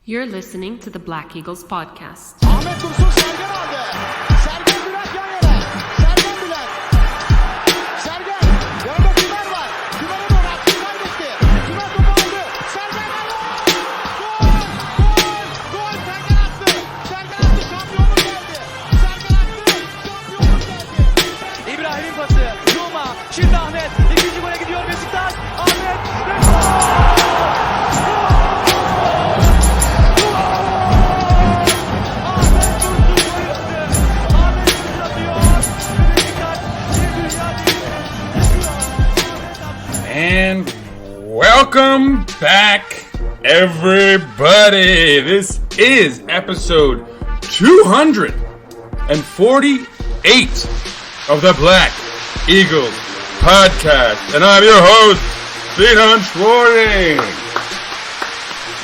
You're listening to the Black Eagles podcast. Ahmet Dursun Sergen aldı. Sergen Bülent yan yana. Sergen Bülent. Sergen. Yanında Tümer var. Tümer'e doğru attı. Kaybetti. Tümer topu aldı. Sergen aldı. Gol. Sergen attı. Sergen attı. Şampiyonluk geldi. Sergen attı. Şampiyonluk geldi. İbrahim'in pası. Zuma. Şimdi Ahmet. İkinci gole gidiyor Beşiktaş. Ahmet. And welcome back, everybody. This is episode 248 of the Black Eagles podcast. And I'm your host, Sinan.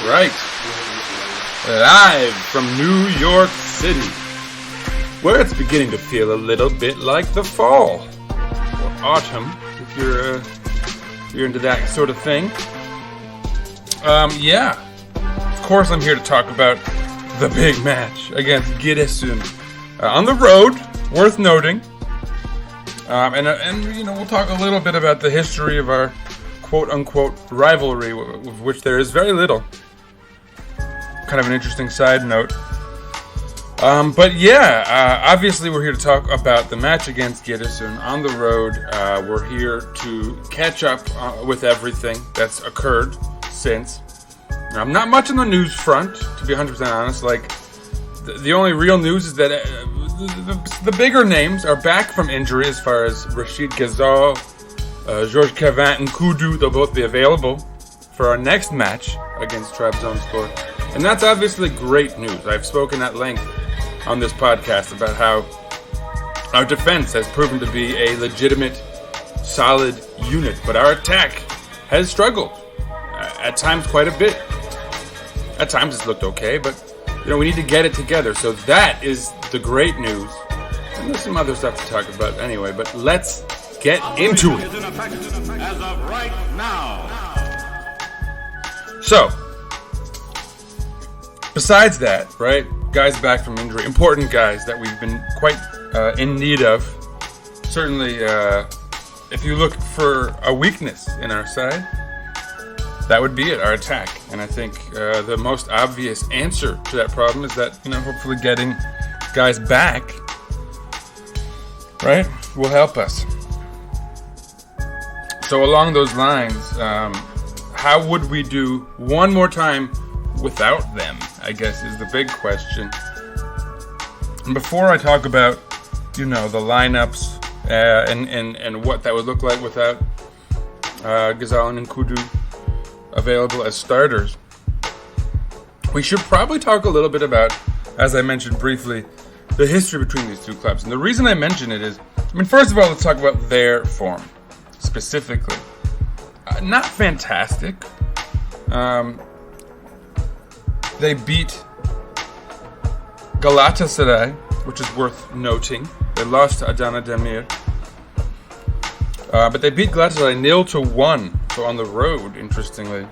Right. Live from New York City, where it's beginning to feel a little bit like the fall. Or autumn, if you're into that sort of thing. Of course I'm here to talk about the big match against Giresun on the road, worth noting. And we'll talk a little bit about the history of our quote-unquote rivalry, of which there is very little. Kind of an interesting side note. Obviously we're here to talk about the match against Giresun on the road. We're here to catch up with everything that's occurred since. Not much on the news front, to be 100% honest. Like, the only real news is that the bigger names are back from injury, as far as Rachid Ghazal, Georges Cavin, and Kudu. They'll both be available for our next match against Giresunspor. And that's obviously great news. I've spoken at length on this podcast about how our defense has proven to be a legitimate, solid unit, but our attack has struggled at times quite a bit. At times it's looked okay, but we need to get it together. So that is the great news. And there's some other stuff to talk about anyway, but let's get into it. As of right now. So, besides that, right? Guys back from injury, important guys that we've been quite in need of. Certainly, if you look for a weakness in our side, that would be it, our attack. And I think the most obvious answer to that problem is that, hopefully getting guys back, right, will help us. So along those lines, how would we do one more time without them, I guess, is the big question. And before I talk about, the lineups and what that would look like without Ghazal and Kudu available as starters, we should probably talk a little bit about, as I mentioned briefly, the history between these two clubs. And the reason I mention it is, first of all, let's talk about their form, specifically. Not fantastic. They beat Galatasaray, which is worth noting. They lost to Adana Demir. But they beat Galatasaray 0-1, so on the road, interestingly.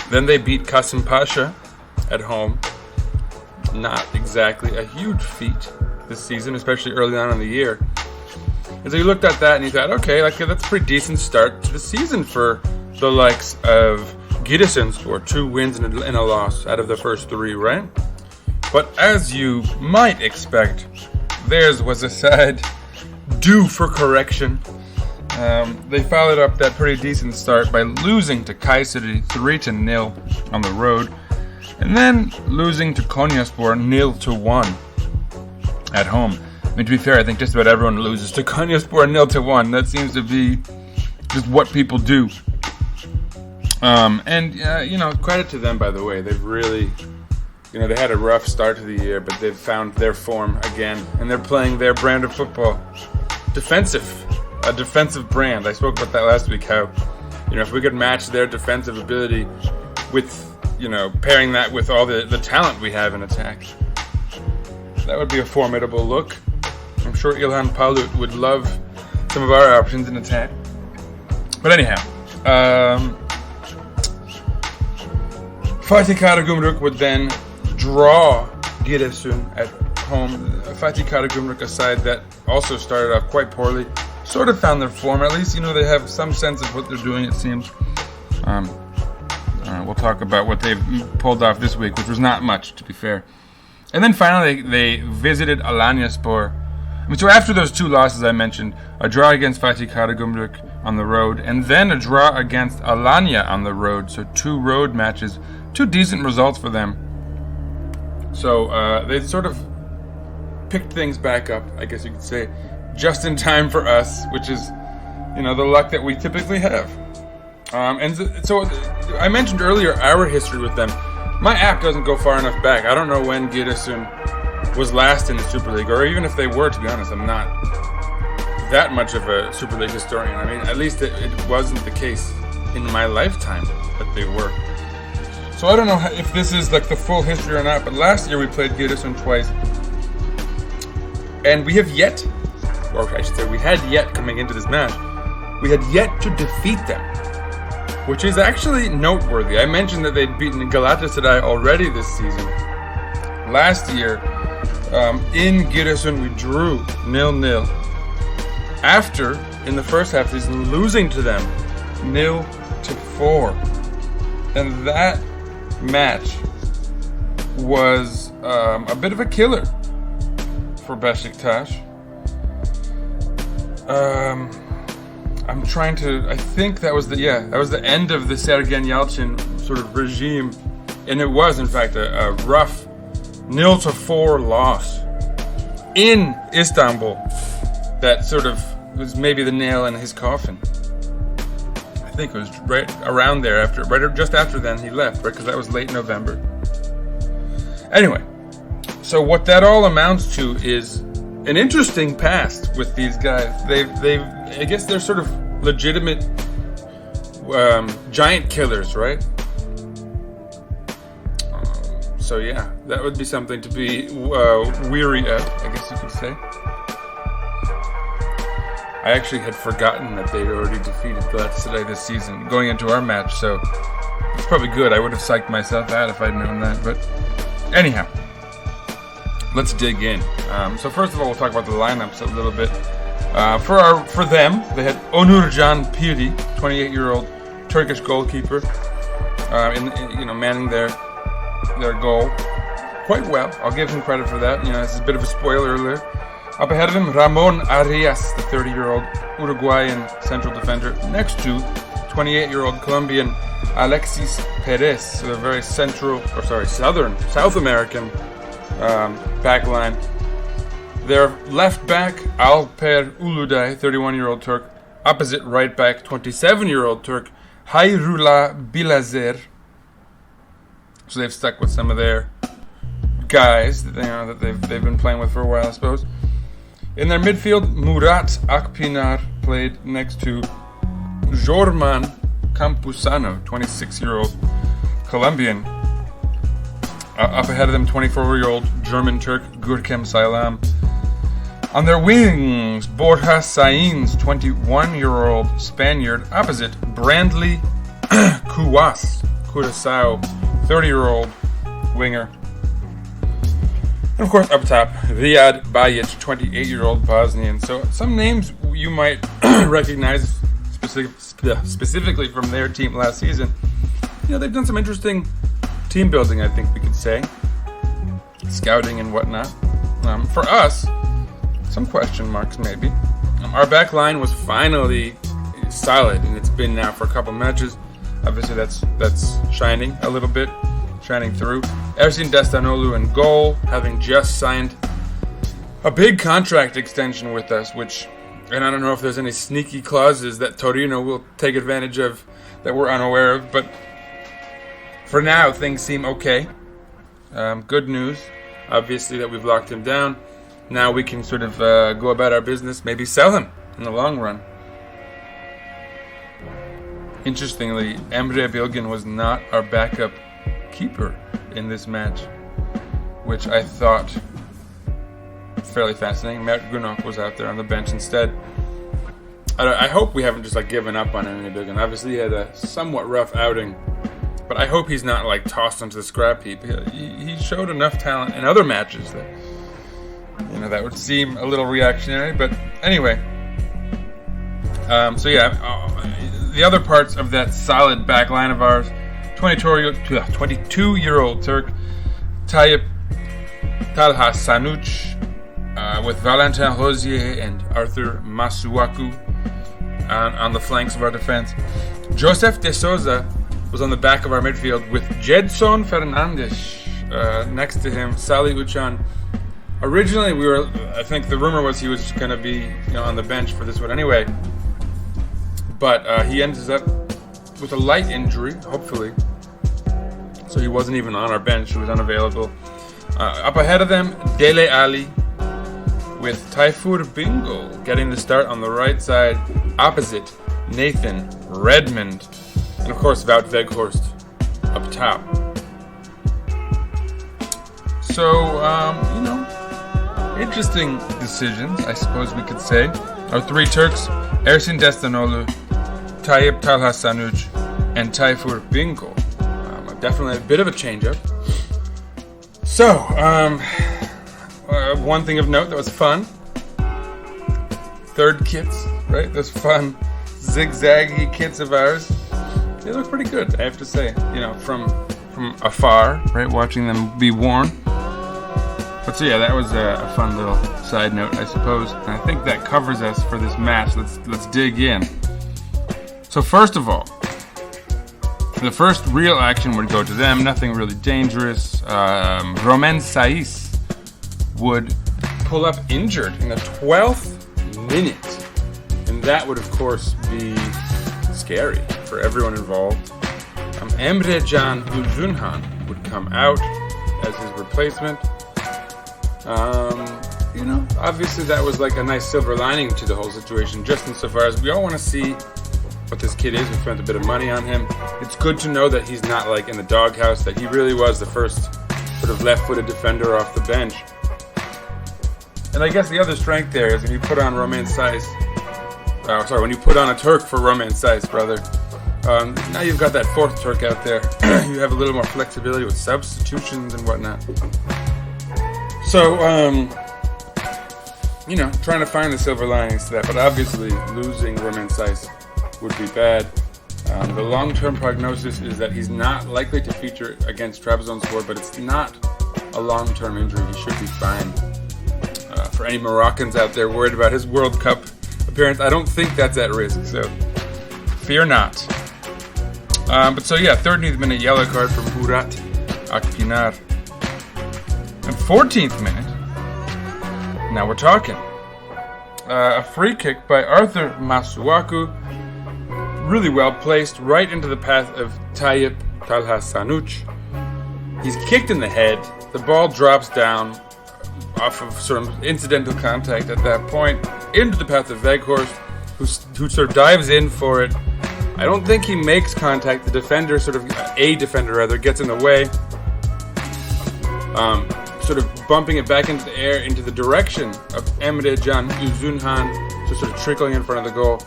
Then they beat Kasım Pasha at home. Not exactly a huge feat this season, especially early on in the year. And so you looked at that and you thought, okay, that's a pretty decent start to the season for the likes of Giresunspor, 2 wins and a loss out of the first 3, right? But as you might expect, theirs was a side due for correction. They followed up that pretty decent start by losing to Kayseri 3-0 on the road, and then losing to Konyaspor 0-1 at home. To be fair, I think just about everyone loses to Konyaspor 0-1. That seems to be just what people do. Credit to them, by the way. They've really, they had a rough start to the year, but they've found their form again, and they're playing their brand of football. A defensive brand. I spoke about that last week, how, if we could match their defensive ability with, pairing that with all the talent we have in attack, that would be a formidable look. I'm sure Ilhan Palut would love some of our options in attack. But anyhow, Fatih Karagümrük would then draw Giresun at home. Fatih Karagümrük, a side that also started off quite poorly, sort of found their form. At least, they have some sense of what they're doing, it seems. We'll talk about what they've pulled off this week, which was not much, to be fair. And then finally, they visited Alanyaspor. So after those two losses I mentioned, a draw against Fatih Karagümrük on the road, and then a draw against Alanya on the road. So 2 road matches, 2 decent results for them. So they sort of picked things back up, I guess you could say, just in time for us, which is, the luck that we typically have. And so I mentioned earlier our history with them. My app doesn't go far enough back. I don't know when Giresun was last in the Super League, or even if they were, to be honest. I'm not that much of a Super League historian. I mean, at least it wasn't the case in my lifetime that they were. So I don't know if this is like the full history or not, but last year we played Giresun twice. And we have yet, or I should say we had yet coming into this match, we had yet to defeat them, which is actually noteworthy. I mentioned that they'd beaten Galatasaray already this season. Last year, in Giresun, we drew 0-0. After, in the first half of the season, losing to them 0-4. And that match was a bit of a killer for Beşiktaş. I think that was the end of the Sergen Yalçın sort of regime, and it was in fact a rough 0-4 loss in Istanbul that sort of was maybe the nail in his coffin. I think it was right around there just after then he left, right? Because that was late November. Anyway, so what that all amounts to is an interesting past with these guys. I guess they're sort of legitimate giant killers, right? So yeah, that would be something to be weary of, I guess you could say. I actually had forgotten that they'd already defeated Galatasaray this season going into our match, so it's probably good. I would have psyched myself out if I'd known that. But anyhow, let's dig in. So first of all, we'll talk about the lineups a little bit. For them, they had Onurcan Piri, 28-year-old Turkish goalkeeper, manning their goal quite well. I'll give him credit for that. This is a bit of a spoiler alert. Up ahead of him, Ramon Arias, the 30-year-old Uruguayan central defender, next to 28-year-old Colombian Alexis Perez, so a very South American back line. Their left back, Alper Uluday, 31-year-old Turk. Opposite right back, 27-year-old Turk, Hayrullah Bilazer. So they've stuck with some of their guys that they've been playing with for a while, I suppose. In their midfield, Murat Akpinar played next to Jorman Campuzano, 26-year-old Colombian. Up ahead of them, 24-year-old German Turk Gürkem Saylan. On their wings, Borja Sainz, 21-year-old Spaniard. Opposite, Brandley Curaçao, 30-year-old winger. And of course, up top, Riyad Bajic, 28-year-old Bosnian. So some names you might recognize specifically from their team last season. They've done some interesting team building, I think we could say. Scouting and whatnot. For us, some question marks maybe. Our back line was finally solid, and it's been now for a couple matches. Obviously, that's shining a little bit. Shining through. Ersin Destanoglu in goal, having just signed a big contract extension with us, and I don't know if there's any sneaky clauses that Torino will take advantage of that we're unaware of, but for now, things seem okay. Good news, obviously, that we've locked him down. Now we can sort of go about our business, maybe sell him in the long run. Interestingly, Emre Bilgin was not our backup keeper in this match, which I thought fairly fascinating. Mert Günok was out there on the bench instead. I hope we haven't just given up on Emre Bilgin. Obviously, he had a somewhat rough outing But I hope he's not like tossed into the scrap heap. He showed enough talent in other matches that that would seem a little reactionary. But anyway, the other parts of that solid back line of ours: 22-year-old Turk Tayyip Talha Sanuc, with Valentin Rosier and Arthur Masuaku on the flanks of our defense. Joseph de Souza was on the back of our midfield with Jedson Fernandes next to him, Salih Uchan. Originally, I think the rumor was he was going to be on the bench for this one anyway, but he ends up with a light injury, hopefully, so he wasn't even on our bench. He was unavailable. Up ahead of them, Dele Ali with Tayfur Bingo getting the start on the right side, opposite Nathan Redmond, and of course Wout Weghorst up top. So, interesting decisions, I suppose we could say. Our three Turks: Ersin Destanoglu, Tayyip Talha Sanuc, and Tayfur Bingo. Definitely a bit of a change-up. So, one thing of note that was fun: third kits, right? Those fun zigzaggy kits of ours. They look pretty good, I have to say. From afar, right? Watching them be worn. But so yeah, that was a fun little side note, I suppose. And I think that covers us for this match. Let's dig in. So first of all, the first real action would go to them. Nothing really dangerous. Romain Saiz would pull up injured in the 12th minute, and that would of course be scary for everyone involved. Emre Can Uzunhan would come out as his replacement. Obviously that was like a nice silver lining to the whole situation, just insofar as we all want to see what this kid is. We spent a bit of money on him. It's good to know that he's not like in the doghouse, that he really was the first sort of left-footed defender off the bench. And I guess the other strength there is when you put on when you put on a Turk for Romain Saiz, brother. Now you've got that fourth Turk out there. You have a little more flexibility with substitutions and whatnot. So, trying to find the silver linings to that, but obviously losing Romain Saiz would be bad. The long-term prognosis is that he's not likely to feature against Trabzonspor, but it's not a long-term injury. He should be fine. For any Moroccans out there worried about his World Cup appearance, I don't think that's at risk, so fear not. But so yeah, 13th minute yellow card from Murat Akpinar. And 14th minute, now we're talking. A free kick by Arthur Masuaku, really well placed, right into the path of Tayyip Talha Sanuc. He's kicked in the head, the ball drops down off of sort of incidental contact at that point, into the path of Weghorst, who sort of dives in for it. I don't think he makes contact. The defender, gets in the way, sort of bumping it back into the air, into the direction of Emre Can Uzunhan, so sort of trickling in front of the goal.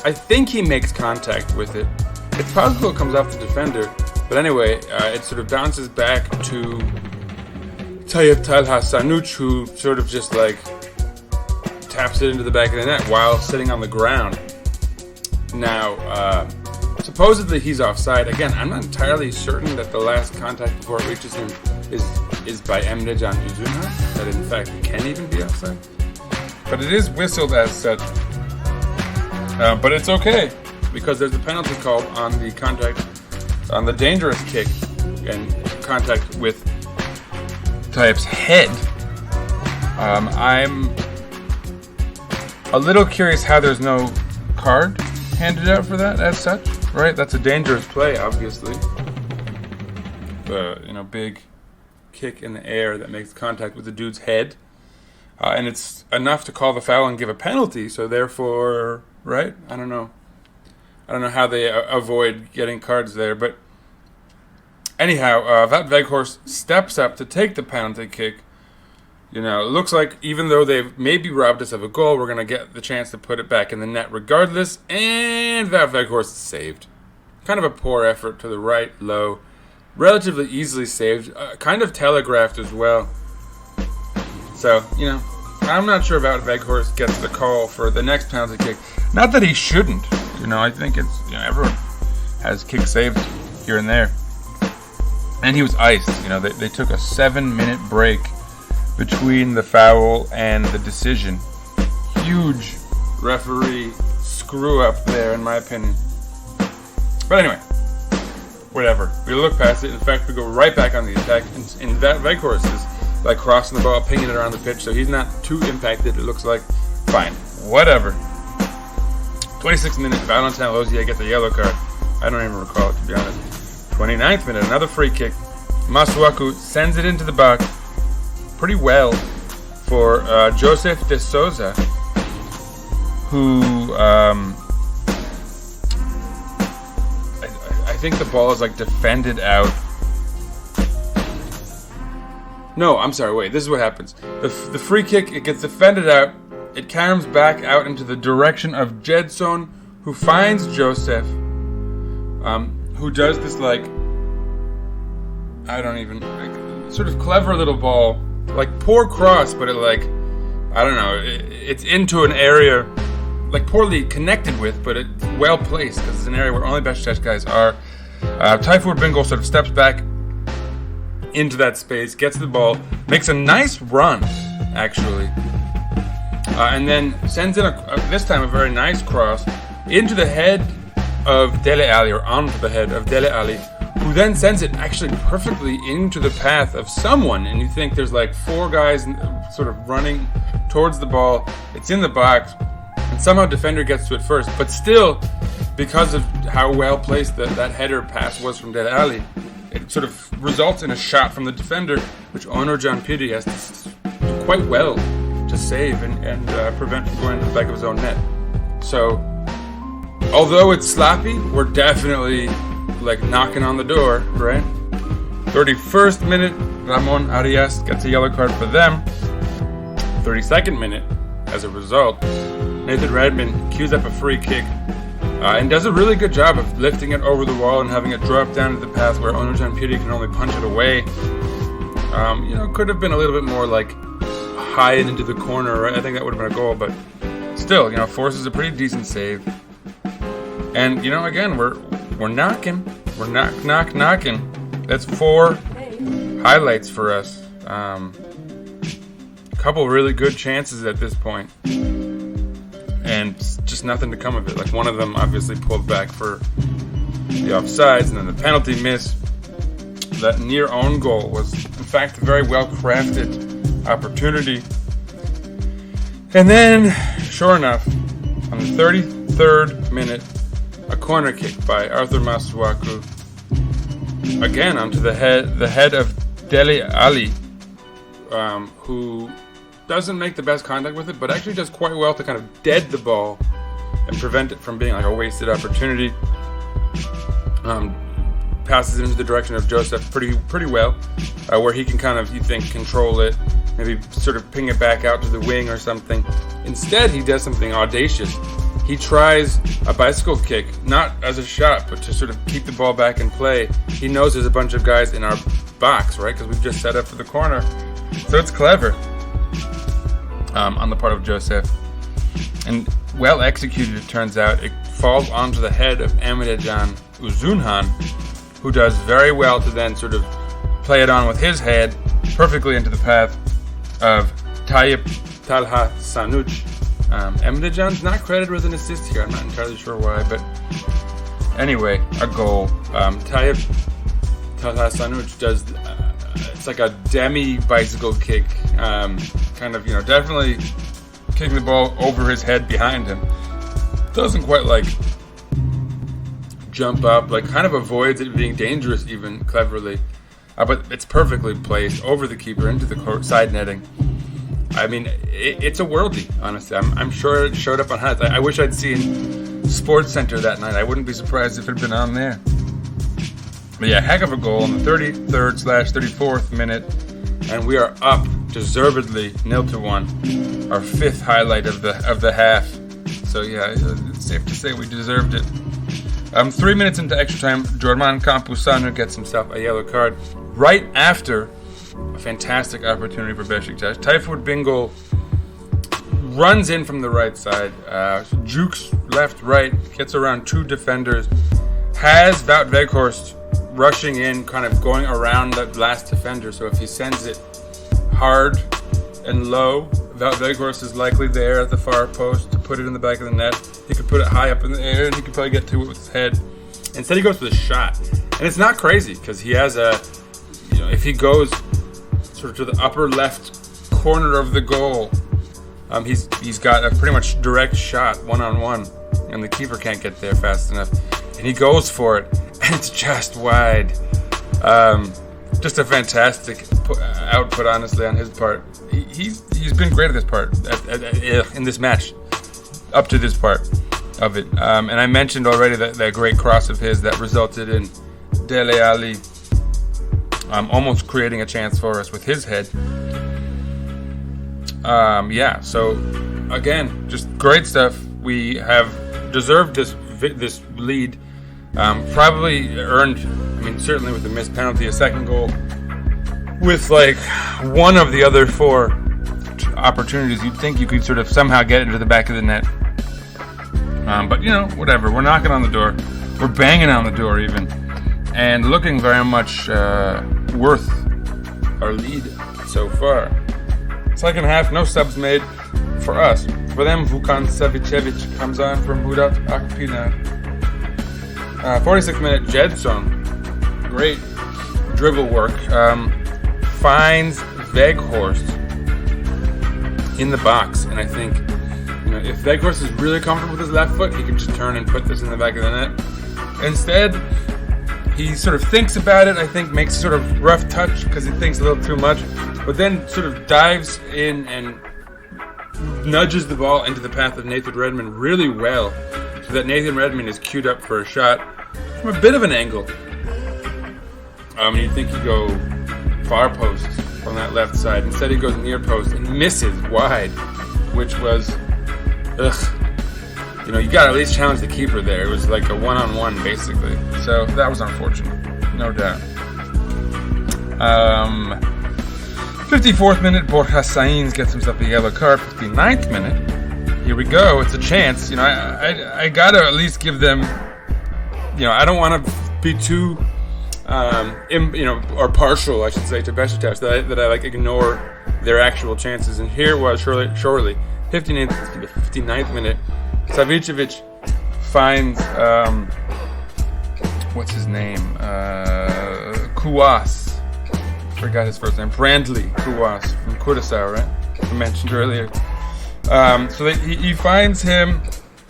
I think he makes contact with it. It's possible it comes off the defender, but anyway, it sort of bounces back to Tayyip Talha Sanuc, who sort of just like taps it into the back of the net while sitting on the ground. Now, supposedly he's offside. Again, I'm not entirely certain that the last contact before it reaches him is by Emre Can Uzunhan, that in fact he can even be offside. But it is whistled as such. But it's okay, because there's a penalty called on the contact, on the dangerous kick and contact with Tayyip's head. I'm a little curious how there's no card handed out for that as such, right? That's a dangerous play, obviously. Big kick in the air that makes contact with the dude's head. And it's enough to call the foul and give a penalty, so therefore, right? I don't know how they avoid getting cards there, but anyhow, Wout Weghorst steps up to take the penalty kick. It looks like even though they've maybe robbed us of a goal, we're going to get the chance to put it back in the net regardless, and Wout Weghorst is saved. Kind of a poor effort to the right, low, relatively easily saved, kind of telegraphed as well. So, I'm not sure about Weghorst gets the call for the next penalty kick. Not that he shouldn't. I think it's, everyone has kick saves here and there. And he was iced. They took a 7-minute break between the foul and the decision. Huge referee screw up there, in my opinion. But anyway, whatever. We look past it. In fact, we go right back on the attack. And that Weghorst is like crossing the ball, pinging it around the pitch, so he's not too impacted. It looks like fine. Whatever. 26th minute, Valentin Rosier gets a yellow card. I don't even recall it, to be honest. 29th minute, another free kick. Masuaku sends it into the box pretty well for Joseph de Souza, who I think the ball is like defended out. No, I'm sorry, wait, this is what happens. The free kick, it gets defended out. It caroms back out into the direction of Jedson, who finds Joseph, who does this sort of clever little ball, like poor cross, but it's into an area like poorly connected with, but it's well placed because it's an area where only Beşiktaş guys are. Tayfur Bingöl sort of steps back into that space, gets the ball, makes a nice run, actually. And then sends in this time a very nice cross into the head of Dele Alli, or onto the head of Dele Alli, who then sends it actually perfectly into the path of someone. And you think there's like 4 guys sort of running towards the ball. It's in the box, and somehow defender gets to it first. But still, because of how well placed that header pass was from Dele Alli, it sort of results in a shot from the defender, which Onurcan Piri has to do quite well to save and prevent from going to the back of his own net. So, although it's sloppy, we're definitely like knocking on the door, right? 31st minute, Ramon Arias gets a yellow card for them. 32nd minute, as a result, Nathan Redmond queues up a free kick and does a really good job of lifting it over the wall and having it drop down to the path where Onurcan Piri can only punch it away. Could have been a little bit more like high and into the corner, right? I think that would have been a goal, but still, forces a pretty decent save. And, again, we're knocking. We're knocking. That's 4 highlights for us. Couple really good chances at this point. And just nothing to come of it. Like, one of them obviously pulled back for the offsides, and then the penalty miss. That near own goal was, in fact, a very well-crafted opportunity. And then, sure enough, on the 33rd minute, a corner kick by Arthur Masuaku, again onto the head of Dele Alli, who doesn't make the best contact with it, but actually does quite well to kind of dead the ball and prevent it from being like a wasted opportunity. Passes it into the direction of Joseph pretty well, where he can kind of, you think, control it, maybe sort of ping it back out to the wing or something. Instead, he does something audacious. He tries a bicycle kick, not as a shot, but to sort of keep the ball back in play. He knows there's a bunch of guys in our box, right? Because we've just set up for the corner. So it's clever on the part of Joseph. And well executed, it turns out. It falls onto the head of Emrecan Uzunhan, who does very well to then sort of play it on with his head perfectly into the path of Tayyip Talha Sanuc. Emrecan's not credited with an assist here. I'm not entirely sure why, but anyway, a goal. Tayyip Talha Sanuc does, it's like a demi-bicycle kick, kind of, definitely kicking the ball over his head behind him. Doesn't quite jump up, kind of avoids it being dangerous even, cleverly. But it's perfectly placed over the keeper into the side netting. I mean, it's a worldie, honestly. I'm sure it showed up on highlights. I wish I'd seen Sports Center that night. I wouldn't be surprised if it had been on there. But yeah, heck of a goal in the 33rd/34th minute. And we are up, deservedly, 0-1. Our 5th highlight of the half. So yeah, it's safe to say we deserved it. 3 minutes into extra time, Jorman Campuzano gets himself a yellow card right after a fantastic opportunity for Beşiktaş. Tayfur Bingöl runs in from the right side, jukes left, right, gets around 2 defenders, has Wout Weghorst rushing in, kind of going around the last defender. So if he sends it hard and low, Wout Weghorst is likely there at the far post to put it in the back of the net. He could put it high up in the air, and he could probably get to it with his head. Instead, he goes for the shot, and it's not crazy because he has if he goes sort of to the upper left corner of the goal, he's got a pretty much direct shot 1-on-1, and the keeper can't get there fast enough, and he goes for it, and it's just wide. Just a fantastic output, honestly, on his part. He's been great at this part in this match, up to this part of it. And I mentioned already that great cross of his that resulted in Dele Alli almost creating a chance for us with his head. So again, just great stuff. We have deserved this lead. Probably earned, certainly with the missed penalty, a second goal. With like one of the other 4 opportunities, you'd think you could sort of somehow get into the back of the net. But whatever. We're knocking on the door. We're banging on the door even. And looking very much worth our lead so far. Second half, no subs made for us. For them, Vukan Savicevic comes on from Budat Akpinar. 46th minute, Jedson. Great dribble work. Finds Weghorst in the box. And I think, if Weghorst is really comfortable with his left foot, he can just turn and put this in the back of the net. Instead, he sort of thinks about it, I think, makes sort of rough touch because he thinks a little too much, but then sort of dives in and nudges the ball into the path of Nathan Redmond really well, so that Nathan Redmond is queued up for a shot from a bit of an angle. You'd think he'd go far post from that left side. Instead, he goes near post and misses wide, which was, you got to at least challenge the keeper there. It was like a 1-on-1, basically. So that was unfortunate, no doubt. 54th minute, Borja Sainz gets himself a yellow card. 59th minute, here we go. It's a chance. I got to at least give them, I don't want to be too, or partial, I should say, to Beşiktaş, that I ignore their actual chances. And here was surely 59th minute, Savicevic finds what's his name? Kuwas. Forgot his first name. Brandley Kuwas from Curaçao, right? I mentioned earlier. So he finds him,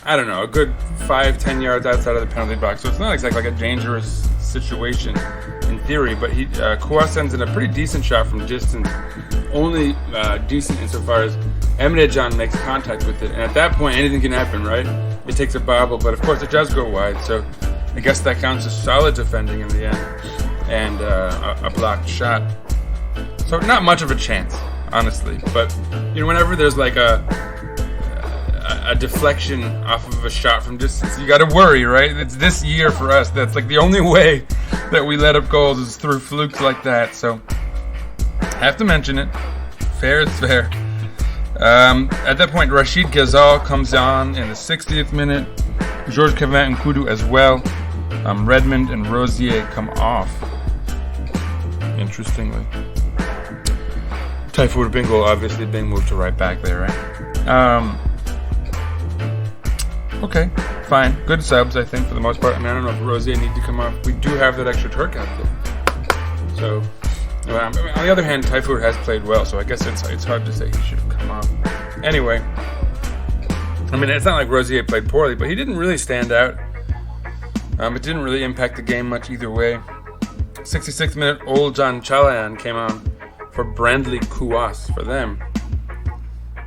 I don't know, a good 5-10 yards outside of the penalty box. So it's not exactly like a dangerous situation in theory, but Kuwas sends in a pretty decent shot from distance. Only decent insofar as Emre Can makes contact with it. And at that point, anything can happen, right? It takes a bobble, but of course it does go wide. So I guess that counts as solid defending in the end. And a blocked shot. So not much of a chance, honestly. But whenever there's like a deflection off of a shot from distance, you got to worry, right? It's this year for us. That's like the only way that we let up goals is through flukes like that. So have to mention it. Fair is fair. At that point, Rashid Ghazal comes on in the 60th minute. Georges Cavin and Kudu as well. Redmond and Rosier come off. Interestingly. Tayfur Bingöl obviously being moved to right back there, right? Okay, fine. Good subs, I think, for the most part. I don't know if Rosier needs to come off. We do have that extra Turk out there. So, on the other hand, Tayfur has played well, so I guess it's hard to say he should have come off. Anyway, it's not like Rosier played poorly, but he didn't really stand out. It didn't really impact the game much either way. 66th minute, Olcan Çağlayan came on for Brandley Kuwas for them.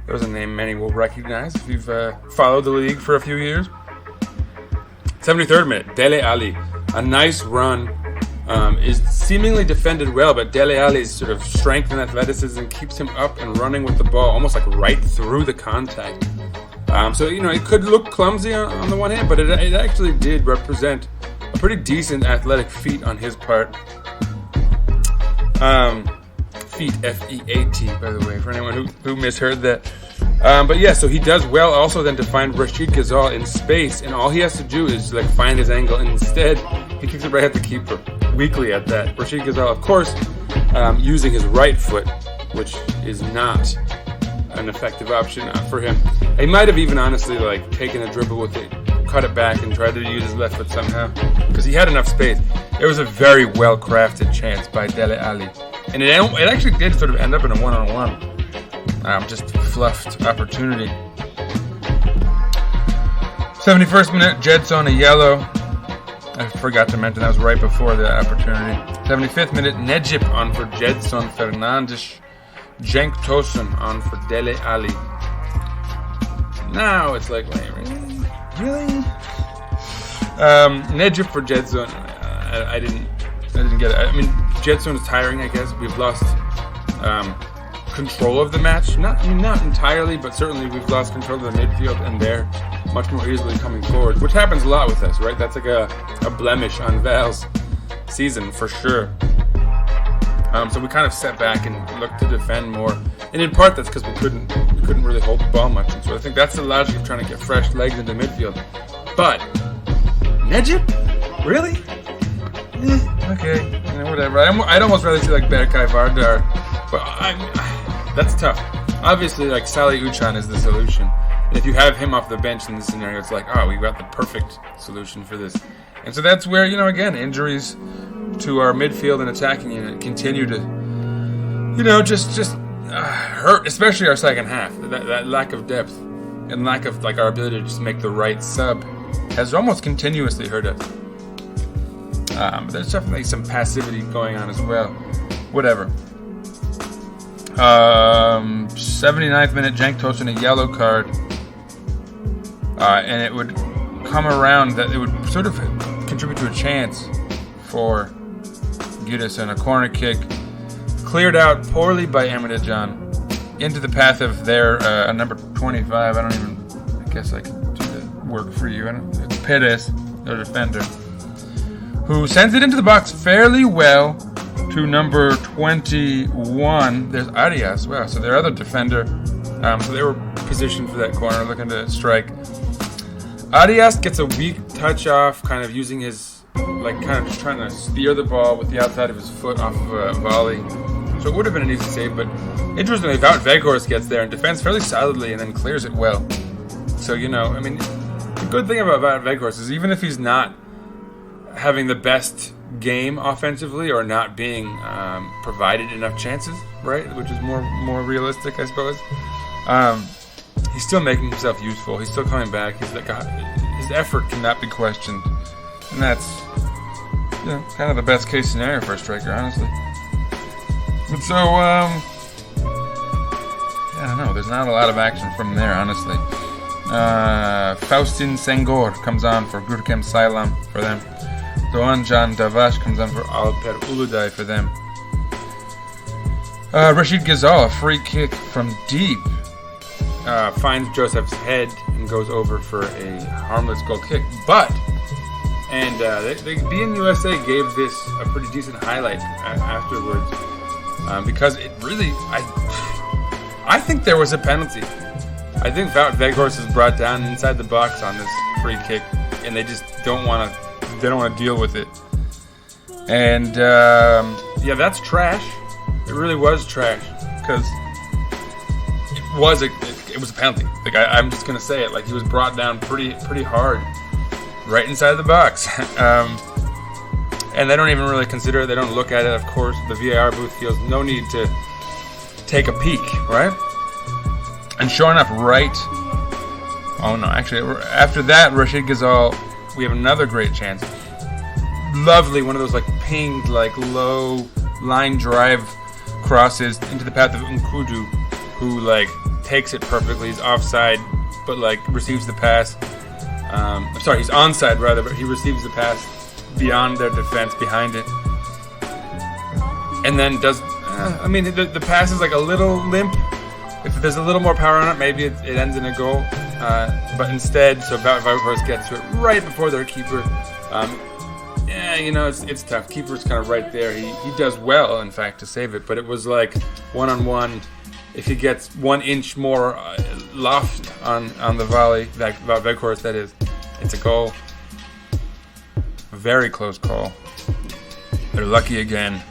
There's a name many will recognize if you've followed the league for a few years. 73rd minute, Dele Alli. A nice run. Is seemingly defended well, but Dele Alli's sort of strength and athleticism keeps him up and running with the ball, almost like right through the contact So, it could look clumsy on the one hand, but it actually did represent a pretty decent athletic feat on his part. Feat, F-E-A-T, by the way, for anyone who misheard that. But yeah, so he does well also then to find Rashid Ghazal in space, and all he has to do is find his angle, and instead he kicks it right at the keeper. Weakly at that. Rashid Ghazal, of course, using his right foot, which is not an effective option for him. He might have even honestly taken a dribble with it, cut it back, and tried to use his left foot somehow, because he had enough space. It was a very well-crafted chance by Dele Alli, and it actually did sort of end up in a one-on-one. Just fluffed opportunity. 71st minute, Gedson a yellow. I forgot to mention that was right before the opportunity. 75th minute, Necip on for Gedson Fernandes. Cenk Tosun on for Dele Alli. Now it's wait, really? Necip for Gedson. I didn't get it. I mean, Gedson is tiring, I guess. We've lost control of the match. Not entirely, but certainly we've lost control of the midfield, and they're much more easily coming forward, which happens a lot with us, right? That's a blemish on Val's season for sure. So we kind of sat back and looked to defend more, and in part that's because we couldn't really hold the ball much. And so I think that's the logic of trying to get fresh legs into midfield. But Necip, really? Okay, whatever. I'd almost rather see Berkay Vardar, but that's tough. Obviously, Salih Uchan is the solution, and if you have him off the bench in this scenario, it's we got the perfect solution for this. And so that's where again, injuries to our midfield and attacking unit continue to, just hurt, especially our second half. That lack of depth and lack of our ability to just make the right sub has almost continuously hurt us. But there's definitely some passivity going on as well. Whatever. 79th minute, Cenk Tosun a yellow card, and it would come around that it would sort of contribute to a chance for Giresun. A corner kick cleared out poorly by Ahmedjan into the path of their number 25. I guess I can do the work for you. It's Perez, their defender, who sends it into the box fairly well to number 21. There's Arias. Wow, so their other defender. So they were positioned for that corner, looking to strike. Arias gets a weak touch off, kind of using his, kind of just trying to steer the ball with the outside of his foot off of a volley. So it would have been an easy save, but interestingly, Wout Weghorst gets there and defends fairly solidly and then clears it well. So, the good thing about Wout Weghorst is even if he's not having the best game offensively or not being provided enough chances, right, which is more realistic, I suppose, he's still making himself useful. He's still coming back. His effort cannot be questioned, and that's kind of the best case scenario for a striker, honestly. And so I don't know. There's not a lot of action from there, honestly. Faustin Senghor comes on for Gürkem Saylan for them. Doğancan Davaş comes on for Alper Uluday for them. Rashid Ghazal, a free kick from deep, finds Joseph's head and goes over for a harmless goal kick. But, the BN USA gave this a pretty decent highlight afterwards, because it really, I think there was a penalty. I think Wout Weghorst is brought down inside the box on this free kick, and they just don't want to deal with it. And that's trash. It really was trash, because it was a penalty. I'm just gonna say it. He was brought down pretty hard, right inside the box. And they don't even really consider it. They don't look at it. Of course, the VAR booth feels no need to take a peek, right? And sure enough, after that, Rashid Ghazal, we have another great chance. Lovely, one of those pinged, low line drive crosses into the path of Nkudu, who takes it perfectly. He's offside, but receives the pass. He's onside rather, but he receives the pass beyond their defense, behind it, and then does. The pass is a little limp. If there's a little more power on it, maybe it ends in a goal. But instead, so Weghorst gets to it right before their keeper. It's tough. Keeper's kind of right there. He does well, in fact, to save it. But it was like one-on-one. If he gets 1 inch more loft on the volley, Weghorst, that is, it's a goal. A very close call. They're lucky again.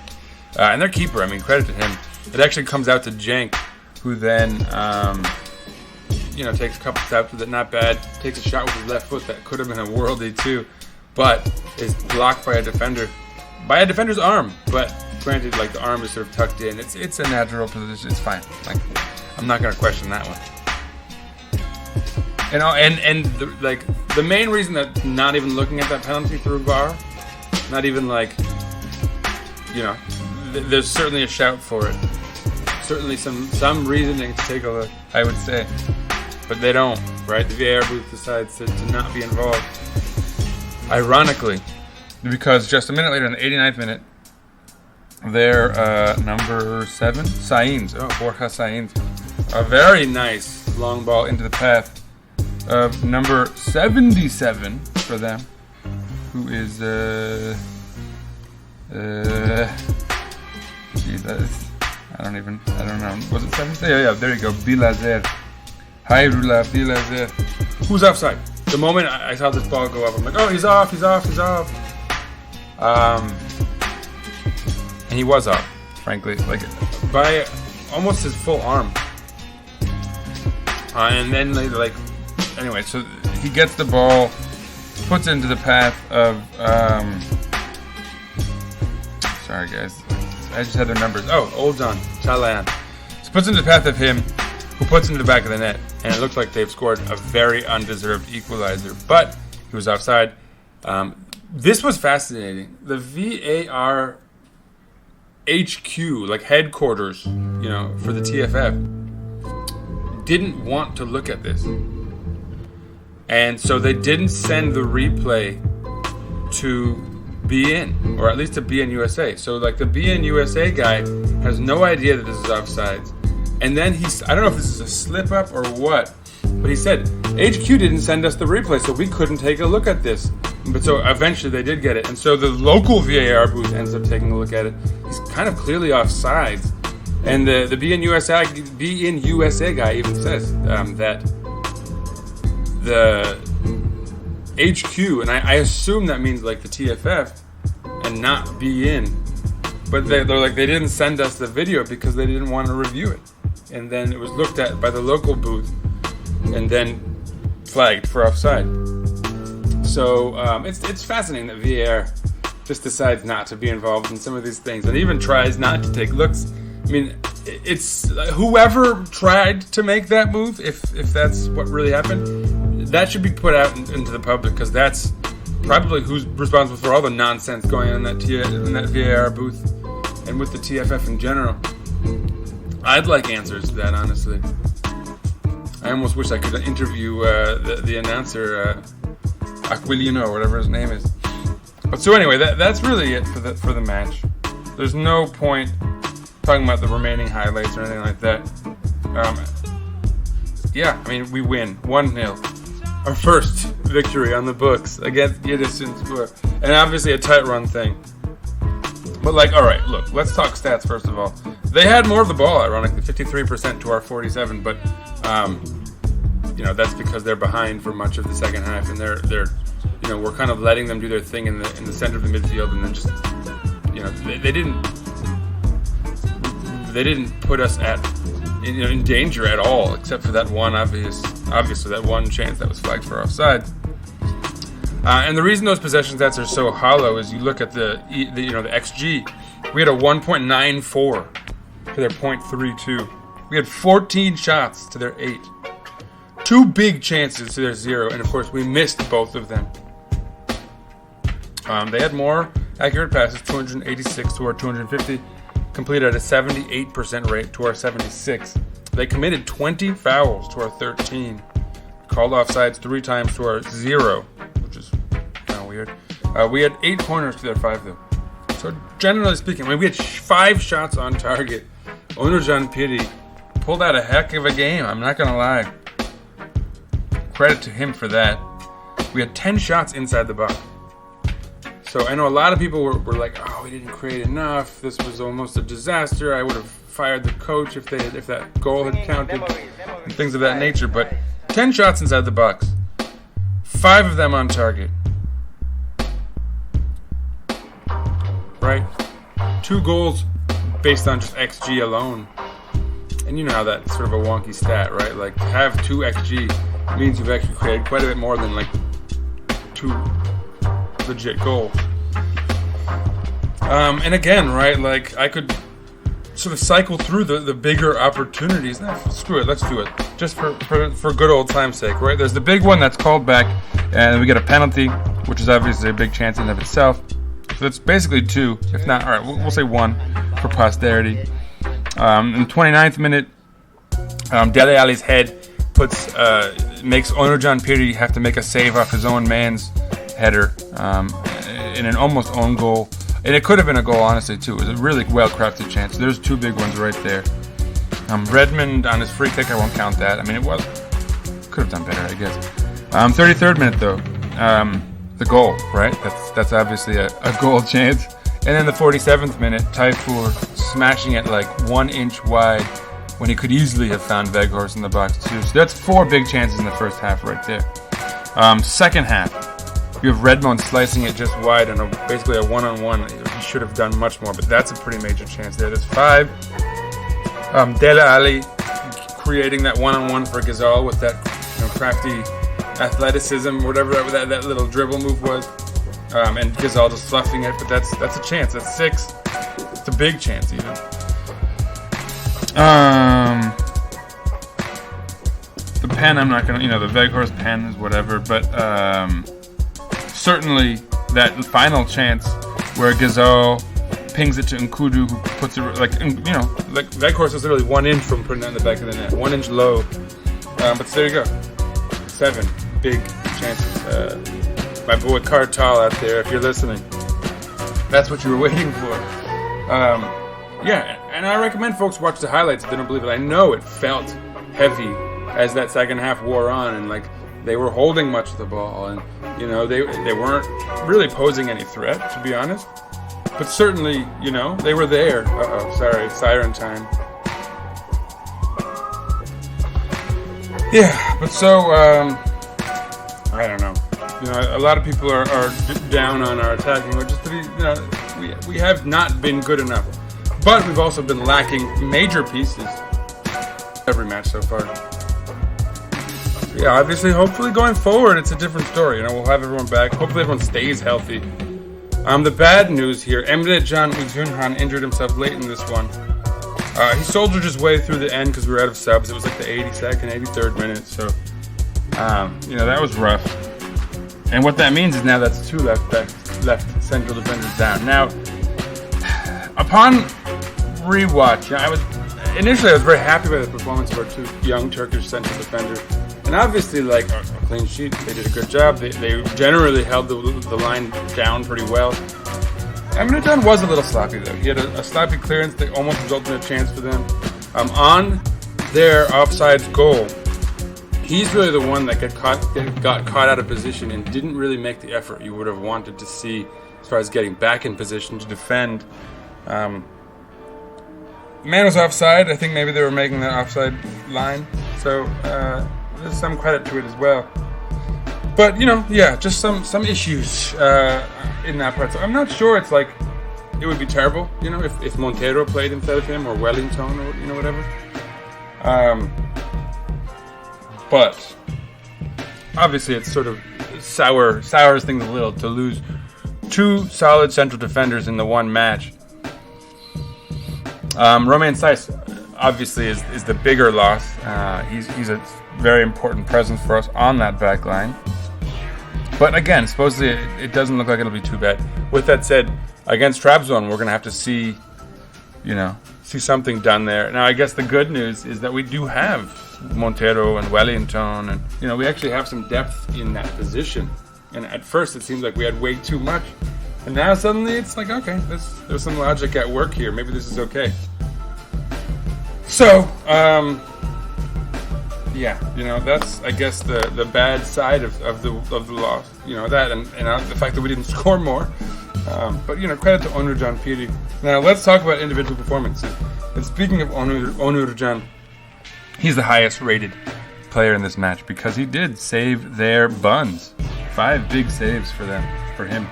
And their keeper, credit to him. It actually comes out to Cenk, who then, takes a couple steps with it, not bad. Takes a shot with his left foot that could have been a worldie too, but is blocked by a defender's arm. But granted, the arm is sort of tucked in. It's a natural position. It's fine. I'm not going to question that one. The main reason that not even looking at that penalty through VAR, not even there's certainly a shout for it. Certainly some reasoning to take a look, I would say. But they don't, right? The VAR booth decides to not be involved. Ironically, because just a minute later, in the 89th minute, their number 7, Sainz, Borja Sainz, a very nice long ball into the path of number 77 for them, who is I don't know. Was it 7? Yeah, there you go. Bilazer. Hayrullah Bilazer. Who's offside? The moment I saw this ball go up, I'm like, oh, he's off. And he was off, frankly, by almost his full arm. And then anyway, so he gets the ball, puts it into the path of, sorry guys, I just had their numbers. Ozan Çağlayan. So puts it into the path of him, who puts it into the back of the net, and it looked like they've scored a very undeserved equalizer, but he was offside. This was fascinating. The VAR HQ, headquarters, for the TFF, didn't want to look at this. And so they didn't send the replay to BN, or at least to BN USA. So the BN USA guy has no idea that this is offsides. And then I don't know if this is a slip up or what, but he said, HQ didn't send us the replay, so we couldn't take a look at this. But so eventually they did get it. And so the local VAR booth ends up taking a look at it. He's kind of clearly offsides. And the BN USA guy even says that the HQ, and I assume that means the TFF and not BN, but they're they didn't send us the video because they didn't want to review it. And then it was looked at by the local booth and then flagged for offside. So it's fascinating that VAR just decides not to be involved in some of these things and even tries not to take looks. It's whoever tried to make that move, if that's what really happened, that should be put out into the public, because that's probably who's responsible for all the nonsense going on in that VAR booth and with the TFF in general. I'd like answers to that, honestly. I almost wish I could interview the announcer, Aquilino, or whatever his name is. But so anyway, that's really it for the match. There's no point talking about the remaining highlights or anything like that. We win 1-0. Our first victory on the books against Giresunspor, and obviously a tight run thing. But alright, look, let's talk stats first of all. They had more of the ball, ironically, 53% to our 47, but that's because they're behind for much of the second half, and they're we're kind of letting them do their thing in the center of the midfield, and then just they didn't put us in danger at all, except for that one obviously that one chance that was flagged for offside. And the reason those possession stats are so hollow is you look at the XG. We had a 1.94 to their 0.32. We had 14 shots to their 8. 2 big chances to their 0, and of course we missed both of them. They had more accurate passes, 286 to our 250, completed at a 78% rate to our 76. They committed 20 fouls to our 13, called offsides 3 times to our 0, which is kind of weird. We had 8 corners to their 5, though. So generally speaking, we had 5 shots on target. Onurcan Piri pulled out a heck of a game, I'm not going to lie. credit to him for that. We had 10 shots inside the box. So I know a lot of people were like, oh, we didn't create enough. This was almost a disaster. I would have fired the coach if that goal had counted, and things of that nature. But 10 shots inside the box, 5 of them on target. Right? 2 goals based on just XG alone. And you know how that's sort of a wonky stat, right? Like, to have 2 XG means you've actually created quite a bit more than, like, 2 legit goals. And again, right, like, I could sort of cycle through the bigger opportunities. Nah, screw it, let's do it. Just for good old time's sake, right? There's the big one that's called back, and we get a penalty, which is obviously a big chance in and of itself. So it's basically 2, if not, all right, we'll say 1 for posterity. In the 29th minute, Dele Alli's head makes Onurcan Piri have to make a save off his own man's header in an almost own goal. And it could have been a goal, honestly, too. It was a really well-crafted chance. There's 2 big ones right there. Redmond on his free kick, I won't count that. I mean, could have done better, I guess. 33rd minute, though. The goal, right? That's obviously a goal chance. And then the 47th minute, Tayfur smashing it like 1 inch wide when he could easily have found Weghorst in the box too. So that's 4 big chances in the first half right there. Second half, you have Redmond slicing it just wide on basically a one-on-one. He should have done much more, but that's a pretty major chance there. There's 5. Dele Alli creating that one-on-one for Ghazal with that crafty athleticism, whatever that little dribble move was. And Ghazal just fluffing it, but that's a chance. That's 6. It's a big chance, even. The pen, I'm not gonna, the Weghorst pen is whatever, but certainly that final chance where Ghazal pings it to Nkudu, who puts it like Weghorst is literally 1 inch from putting it in the back of the net, 1 inch low. But there you go, 7 big chances. My boy Kartal out there, if you're listening, that's what you were waiting for. And I recommend folks watch the highlights if they don't believe it. I know it felt heavy as that second half wore on, and like they were holding much of the ball, and they weren't really posing any threat, to be honest. But certainly, they were there. Sorry, siren time. Yeah, but so I don't know. A lot of people are down on our attacking, which is we have not been good enough. But we've also been lacking major pieces every match so far. Yeah, obviously, hopefully going forward, it's a different story. We'll have everyone back. Hopefully everyone stays healthy. The bad news here, Emre Can Uzunhan injured himself late in this one. He soldiered his way through the end because we were out of subs. It was like the 82nd, 83rd minute. So, that was rough. And what that means is now that's 2 left central defenders down. Now, upon rewatch, I was very happy with the performance of our 2 young Turkish central defenders. And obviously, like, a clean sheet, they did a good job. They generally held the line down pretty well. Emre Can was a little sloppy, though. He had a sloppy clearance that almost resulted in a chance for them. On their offsides goal, he's really the one that got caught out of position and didn't really make the effort you would have wanted to see as far as getting back in position to defend. Man was offside. I think maybe they were making that offside line. So there's some credit to it as well. But, just some issues in that part. So I'm not sure it's like it would be terrible, if Montero played instead of him or Wellington or whatever. But obviously it's sort of sours things a little to lose 2 solid central defenders in the one match. Romain Saiz obviously is the bigger loss. He's a very important presence for us on that back line. But again, supposedly it doesn't look like it'll be too bad. With that said, against Trabzon, we're going to have to see something done there. Now, I guess the good news is that we do have Montero and Wellington, and we actually have some depth in that position. And at first, it seemed like we had way too much, and now suddenly it's like, okay, there's some logic at work here. Maybe this is okay. So, yeah, that's, I guess, the bad side of the loss. That and the fact that we didn't score more. But credit to Onurcan Piri. Now let's talk about individual performances. And speaking of Onurcan, he's the highest rated player in this match because he did save their buns. 5 big saves for him.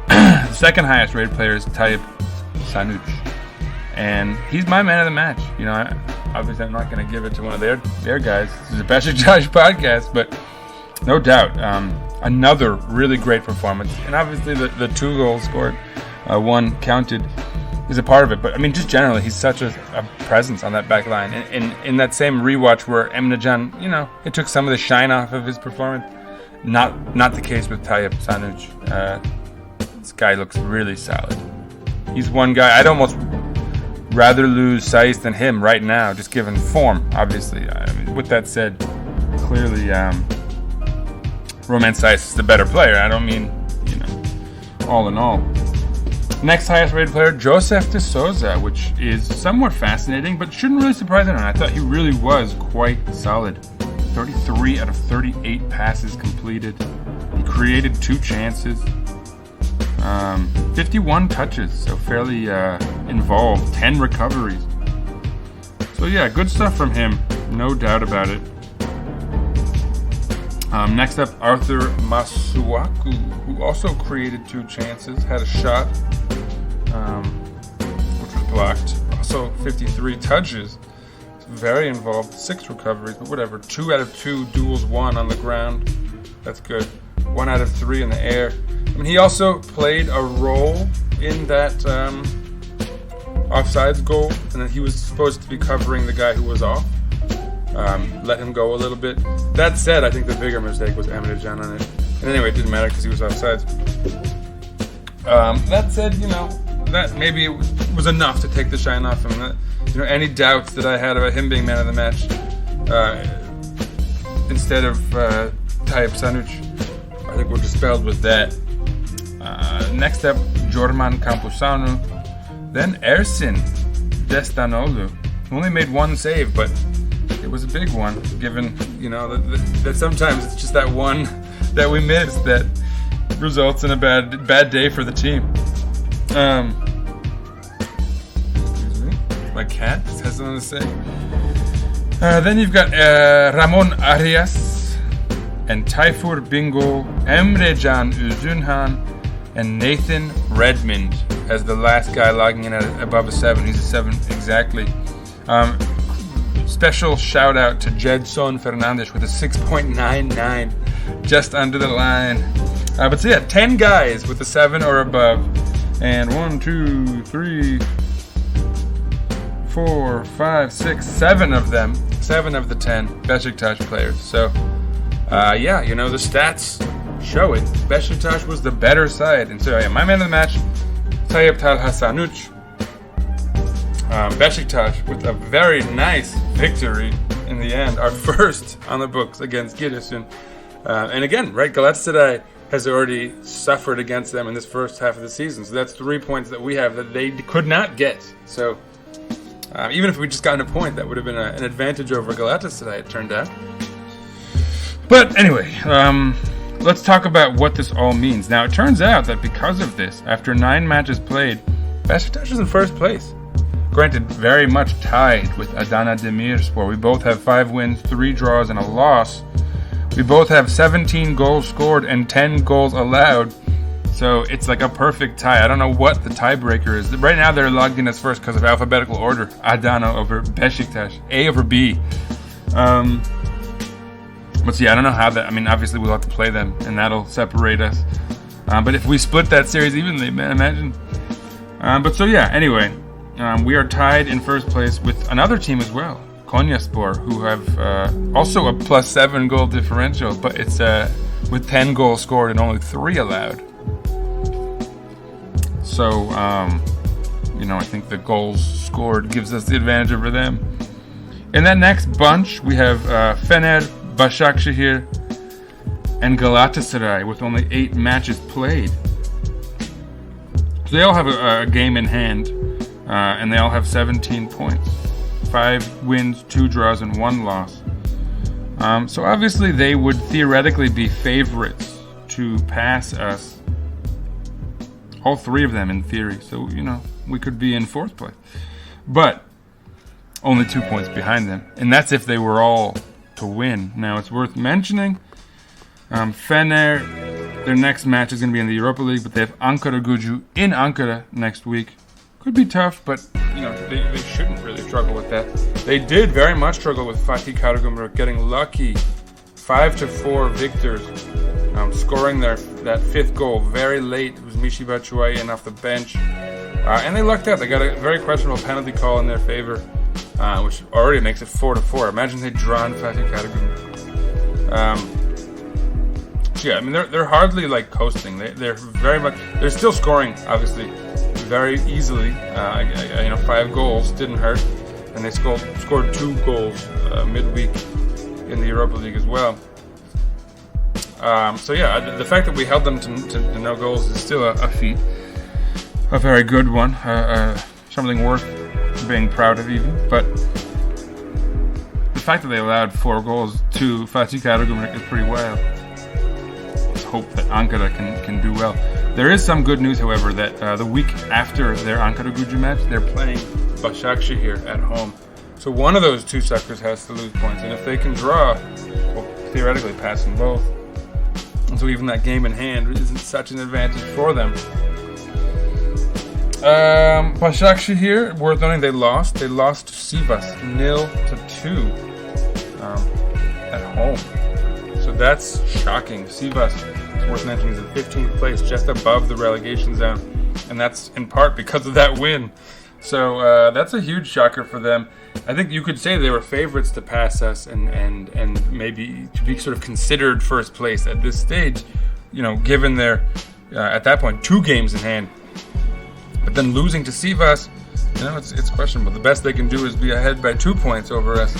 The second highest rated player is Tayyip Sanuc, and he's my man of the match. Obviously I'm not going to give it to one of their guys. This is a Beşiktaş podcast, but no doubt, another really great performance. And obviously the 2 goals scored, 1 counted, is a part of it. But I mean, just generally, he's such a presence on that back line. And in that same rewatch where Emrecan, it took some of the shine off of his performance. Not the case with Tayyip Sanuc. This guy looks really solid. He's one guy I'd almost rather lose Saiz than him right now, just given form, obviously. I mean, with that said, clearly Roman Saiz is the better player. I don't mean, all in all. Next highest rated player, Joseph de Souza, which is somewhat fascinating, but shouldn't really surprise anyone. I thought he really was quite solid. 33 out of 38 passes completed. He created 2 chances. 51 touches, so fairly involved. 10 recoveries. So yeah, good stuff from him, no doubt about it. Next up, Arthur Masuaku, who also created 2 chances, had a shot, which was blocked. Also 53 touches. Very involved. 6 recoveries, but whatever. 2 out of 2 duels won on the ground. That's good. 1 out of 3 in the air. I mean, he also played a role in that offsides goal, and that he was supposed to be covering the guy who was off. Let him go a little bit. That said, I think the bigger mistake was Emrecan on it. And anyway, it didn't matter because he was offsides. That said, that maybe it was enough to take the shine off him. Any doubts that I had about him being man of the match instead of Tayyip Sanuc, I think were dispelled with that. Next up, Jorman Campuzano. Then Ersin Destanoglu, who only made 1 save, but it was a big one, given, that sometimes it's just that one that we miss that results in a bad day for the team. My cat has something to say. Then you've got Ramon Arias and Tayfur Bingöl, Emrecan Üzünhan, and Nathan Redmond as the last guy logging in at above a 7. He's a 7 exactly. Special shout out to Jedson Fernandes with a 6.99, just under the line. But so yeah, 10 guys with a 7 or above, and 1, 2, 3, 4, 5, 6, 7 of them, 7 of the 10 Beşiktaş players. So, the stats show it. Beşiktaş was the better side. And so, my man of the match, Tayyip Sanuc. Beşiktaş with a very nice victory in the end, our first on the books against Giresun. And again, right, Galatasaray has already suffered against them in this first half of the season. So that's 3 points that we have that they could not get. So even if we just gotten a point, that would have been an advantage over Galatasaray, it turned out. But anyway, let's talk about what this all means. Now, it turns out that because of this, after 9 matches played, Beşiktaş is in first place. Granted, very much tied with Adana Demirspor. We both have 5 wins, 3 draws, and a loss. We both have 17 goals scored and 10 goals allowed. So it's like a perfect tie. I don't know what the tiebreaker is. Right now they're logged in as first because of alphabetical order. Adana over Beşiktaş. A over B. But see, I don't know how that... I mean, obviously we'll have to play them, and that'll separate us. But if we split that series evenly, man, imagine. But so yeah, anyway. We are tied in first place with another team as well. Konyaspor, who have also a +7 goal differential, but it's with 10 goals scored and only 3 allowed. So, I think the goals scored gives us the advantage over them. In that next bunch, we have Fener, Başakşehir, and Galatasaray with only 8 matches played. So they all have a game in hand, and they all have 17 points. 5 wins, 2 draws, and 1 loss. So obviously they would theoretically be favorites to pass us. All three of them in theory. So, we could be in 4th place. But only 2 points behind them. And that's if they were all to win. Now, it's worth mentioning, Fener, their next match is going to be in the Europa League, but they have Ankaragücü in Ankara next week. Could be tough, but they shouldn't really struggle with that. They did very much struggle with Fatih Karagümrük getting lucky, 5-4 victors, scoring that 5th goal very late. It was Michy Batshuayi in off the bench, and they lucked out. They got a very questionable penalty call in their favor, which already makes it 4-4. Imagine they'd drawn Fatih Karagümrük. Yeah, I mean they're hardly like coasting. They're still scoring, obviously, very easily. 5 goals didn't hurt, and they scored 2 goals midweek in the Europa League as well. The fact that we held them to no goals is still a feat, a very good one, something worth being proud of even. But the fact that they allowed 4 goals to Fatih Karagümrük is pretty wild. Hope that Ankara can do well. There is some good news, however, that the week after their Ankaragücü match, they're playing Başakşehir at home. So one of those 2 suckers has to lose points, and if they can draw, well, theoretically pass them both. And so even that game in hand isn't such an advantage for them. Başakşehir, worth noting, they lost. They lost to Sivas 0-2 at home. So that's shocking. Sivas, it's worth mentioning, is in 15th place, just above the relegation zone. And that's in part because of that win. So that's a huge shocker for them. I think you could say they were favorites to pass us and maybe to be sort of considered first place at this stage, given their, at that point, 2 games in hand. But then losing to Sivas, it's questionable. The best they can do is be ahead by 2 points over us.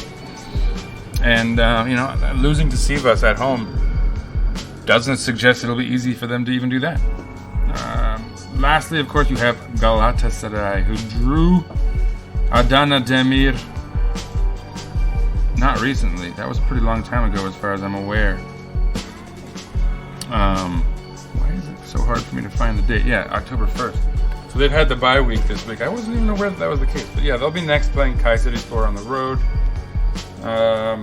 And, losing to Sivas at home doesn't suggest it'll be easy for them to even do that. Lastly, of course, you have Galatasaray, who drew Adana Demir not recently. That was a pretty long time ago as far as I'm aware. Why is it so hard for me to find the date? Yeah, October 1st. So they've had the bye week this week. I wasn't even aware that was the case. But yeah, they'll be next playing Kayserispor on the road. I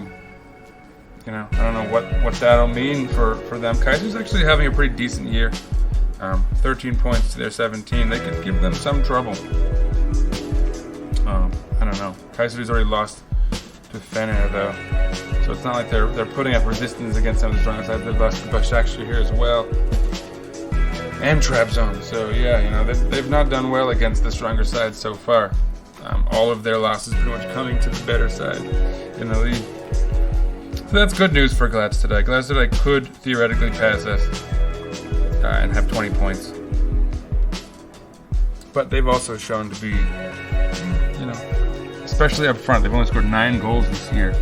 don't know what that'll mean for them. Kayseri's actually having a pretty decent year. 13 points to their 17. They could give them some trouble. I don't know. Kayseri's already lost to Fener though, so it's not like they're putting up resistance against some of the stronger sides. They've lost to Başakşehir here as well, and Trabzon. So yeah, they've not done well against the stronger sides so far. All of their losses pretty much coming to the better side in the league. So that's good news for Galatasaray. Galatasaray could theoretically pass us and have 20 points. But they've also shown to be, especially up front, they've only scored 9 goals this year.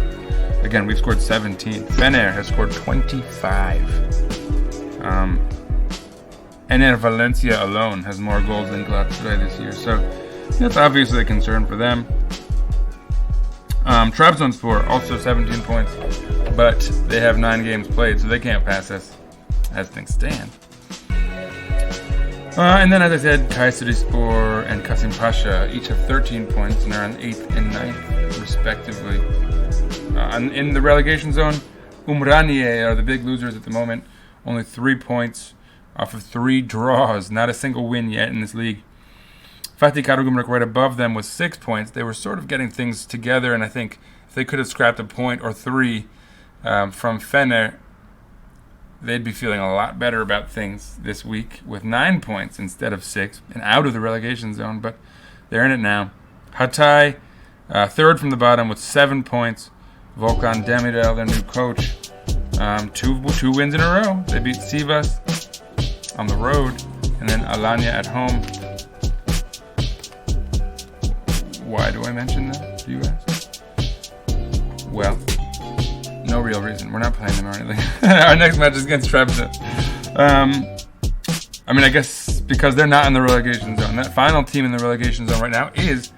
Again, we've scored 17. Fener has scored 25. And Valencia alone has more goals than Galatasaray this year. So that's obviously a concern for them. Trabzonspor also 17 points, but they have 9 games played, so they can't pass us as things stand. And then, as I said, Kayserispor and Kasımpaşa each have 13 points and are on 8th and 9th, respectively. In the relegation zone, Umraniye are the big losers at the moment. Only 3 points off of 3 draws. Not a single win yet in this league. Fatih Karagümrük right above them with 6 points. They were sort of getting things together, and I think if they could have scrapped a point or 3 from Fener, they'd be feeling a lot better about things this week with 9 points instead of 6 and out of the relegation zone, but they're in it now. Hatay, third from the bottom with 7 points. Volkan Demirel, their new coach, 2 wins in a row. They beat Sivas on the road and then Alanya at home. Why do I mention that, do you ask? Well, no real reason. We're not playing them or anything. Our next match is against Trabzon. I guess because they're not in the relegation zone. That final team in the relegation zone right now is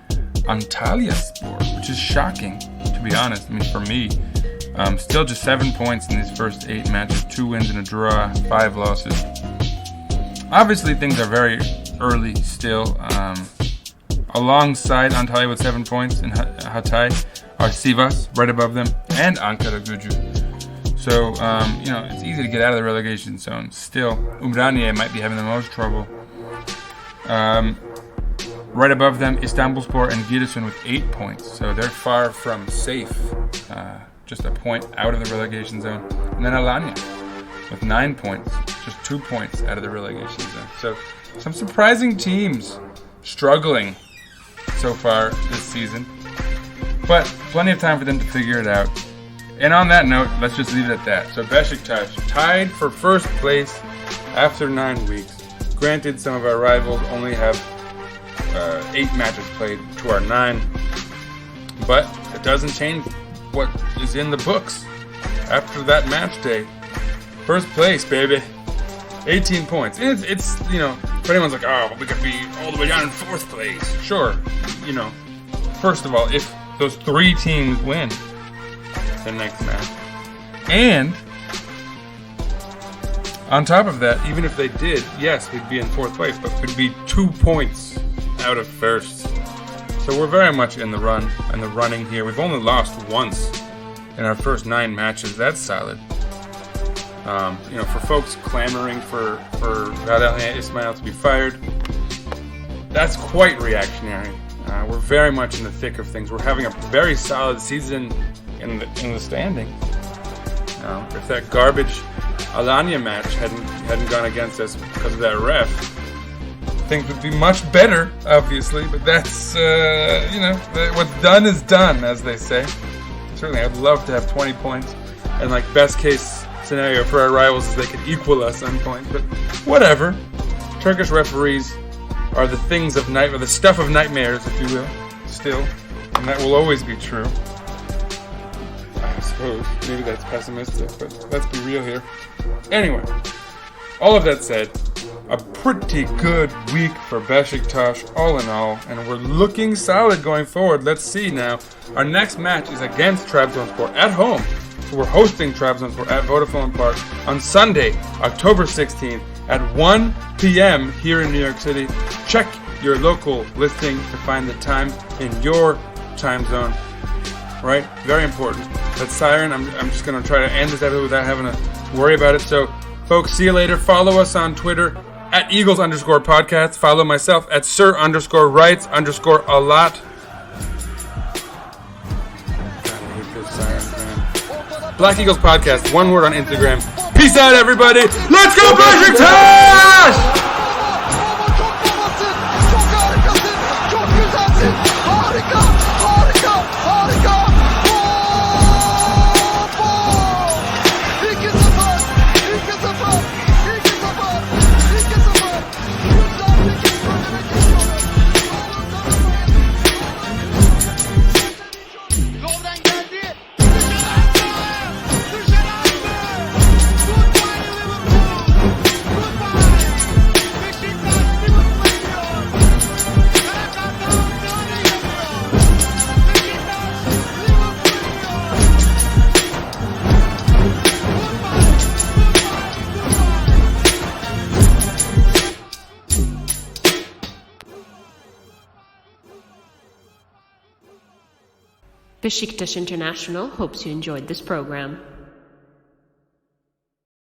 Antalyaspor, which is shocking, to be honest. For me, Still just 7 points in these first 8 matches, 2 wins and a draw, 5 losses. Obviously, things are very early still. Alongside Antalya with 7 points and Hatay are Sivas right above them and Ankara Gücü. So, it's easy to get out of the relegation zone. Still, Umraniye might be having the most trouble. Right above them, Istanbulspor and Giresun with 8 points. So they're far from safe. Just a point out of the relegation zone. And then Alanya with 9 points. Just 2 points out of the relegation zone. So some surprising teams struggling so far this season. But plenty of time for them to figure it out. And on that note, let's just leave it at that. So Beşiktaş tied for first place after 9 weeks. Granted, some of our rivals only have 8 matches played to our 9. But it doesn't change what is in the books after that match day. First place, baby. 18 points. It's if anyone's like, oh, we could be all the way down in 4th place. Sure. First of all, if those 3 teams win the next match. And on top of that, even if they did, yes, we'd be in 4th place, but we'd be 2 points out of 1st. So we're very much in the running here. We've only lost once in our first 9 matches. That's solid. For folks clamoring for Radalya Ismail to be fired, that's quite reactionary. We're very much in the thick of things. We're having a very solid season in the standing. If that garbage Alanya match hadn't gone against us because of that ref, things would be much better, obviously. But that's what's done is done, as they say. Certainly, I'd love to have 20 points, and best case scenario for our rivals is they could equal us on points. But whatever. Turkish referees are the things of the stuff of nightmares, if you will. Still, and that will always be true. I suppose maybe that's pessimistic, but let's be real here. Anyway, all of that said, a pretty good week for Beşiktaş, all in all, and we're looking solid going forward. Let's see now. Our next match is against Trabzonspor at home. So we're hosting Trabzonspor at Vodafone Park on Sunday, October 16th at 1 p.m. here in New York City. Check your local listing to find the time in your time zone. Right? Very important. That siren, I'm just going to try to end this episode without having to worry about it. So, folks, see you later. Follow us on Twitter at Eagles_podcast. Follow myself at Sir_Rights_a_lot. Black Eagles Podcast, one word on Instagram. Peace out, everybody. Let's go, Beşiktaş! Beşiktaş International hopes you enjoyed this program.